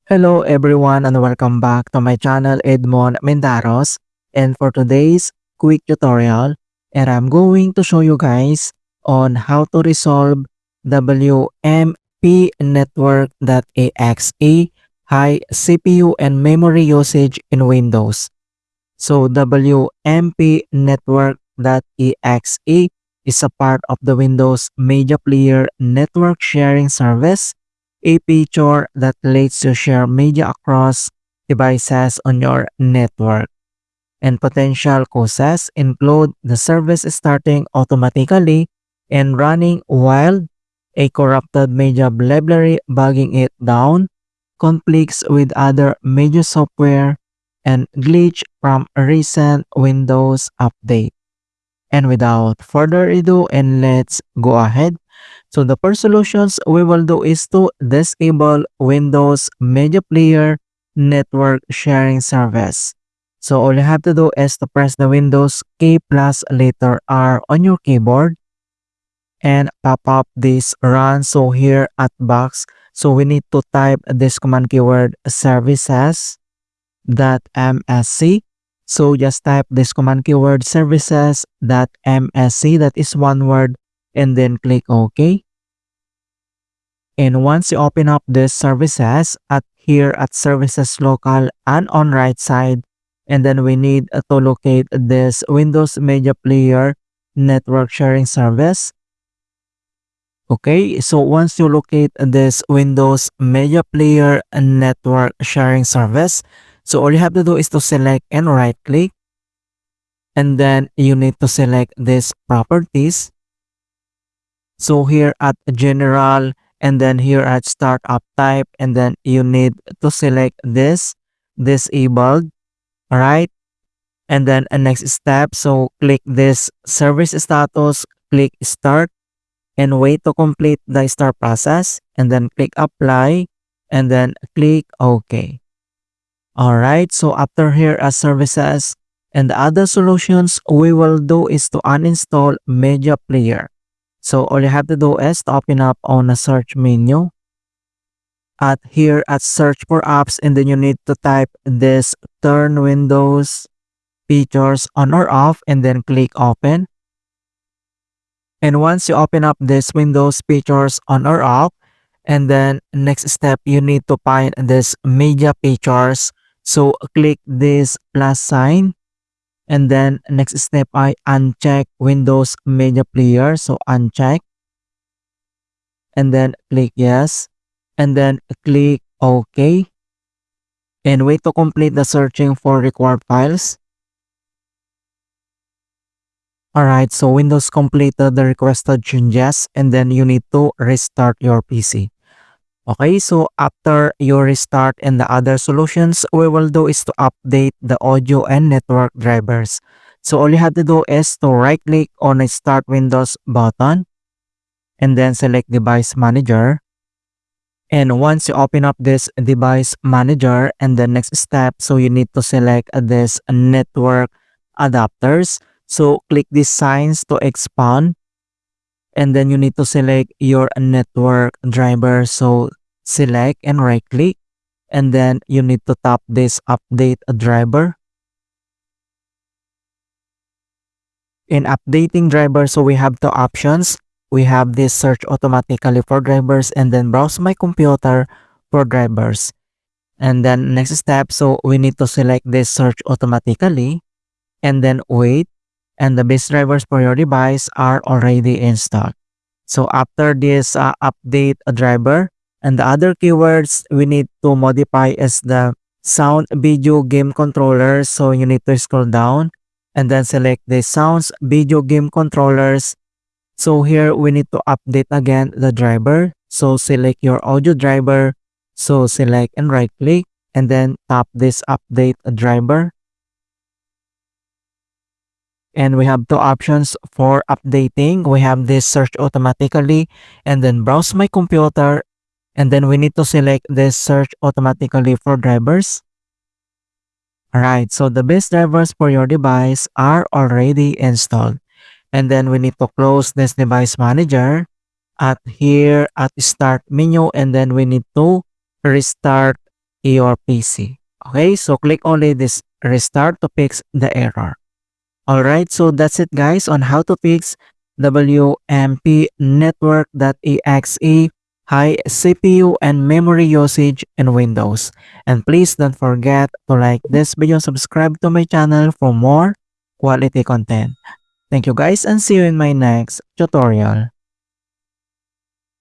Hello everyone and welcome back to my channel Edmund Mindaros, and for today's quick tutorial, and I'm going to show you guys on how to resolve WMPnetwk.exe high CPU and memory usage in Windows. So WMPnetwk.exe is a part of the Windows Media Player network sharing service, a feature that lets you share media across devices on your network. And potential causes include the service starting automatically and running while a corrupted media library bogging it down, conflicts with other media software, and glitch from a recent Windows update. And without further ado, and let's go ahead. So the first solutions we will do is to disable Windows Media Player Network Sharing Service. So all you have to do is to press the Windows key plus letter R on your keyboard and pop up this run. So here at box, so we need to type this command keyword services.msc. So just type this command keyword services.msc, that is one word, and then click OK. And once you open up this services at services local and on right side, and then we need to locate this Windows Media Player Network Sharing Service. Okay, so once you locate this Windows Media Player Network Sharing Service, so all you have to do is to select and right click, and then you need to select this properties. So here at general, and then here at startup type, and then you need to select this disabled, all right? And then a next step, so click this service status, click start, and wait to complete the start process, and then click apply, and then click OK. All right, so after here as services and the other solutions we will do is to uninstall Media Player. So all you have to do is to open up on a search menu. At here at search for apps, and then you need to type this turn Windows features on or off, and then click open. And once you open up this Windows features on or off, and then next step you need to find this media features. So click this plus sign, and then next step I uncheck Windows Media Player. So uncheck, and then click yes, and then click OK, and wait to complete the searching for required files. Alright, so Windows completed the requested changes, and then you need to restart your PC. Okay, so after you restart and the other solutions we will do is to update the audio and network drivers. So all you have to do is to right click on a start Windows button, and then select device manager. And once you open up this device manager, and the next step, so you need to select this network adapters. So click these signs to expand, and then you need to select your network driver. So select and right click, and then you need to tap this update a driver. In updating driver, so we have two options. We have this search automatically for drivers, and then browse my computer for drivers. And then next step, so we need to select this search automatically, and then wait, and the base drivers for your device are already installed. So after this update a driver, and the other keywords we need to modify is the sound video game controllers. So you need to scroll down, and then select the sounds video game controllers. So here we need to update again the driver. So select your audio driver. So select and right click, and then tap this update a driver. And we have two options for updating. We have this search automatically, and then browse my computer, and then we need to select this search automatically for drivers. Alright, so the base drivers for your device are already installed. And then we need to close this device manager at here at start menu, and then we need to restart your PC. Okay, so click only this restart to fix the error. Alright, so that's it guys on how to fix WMPnetwk.exe high CPU and memory usage in Windows. And please don't forget to like this video and subscribe to my channel for more quality content. Thank you guys and see you in my next tutorial.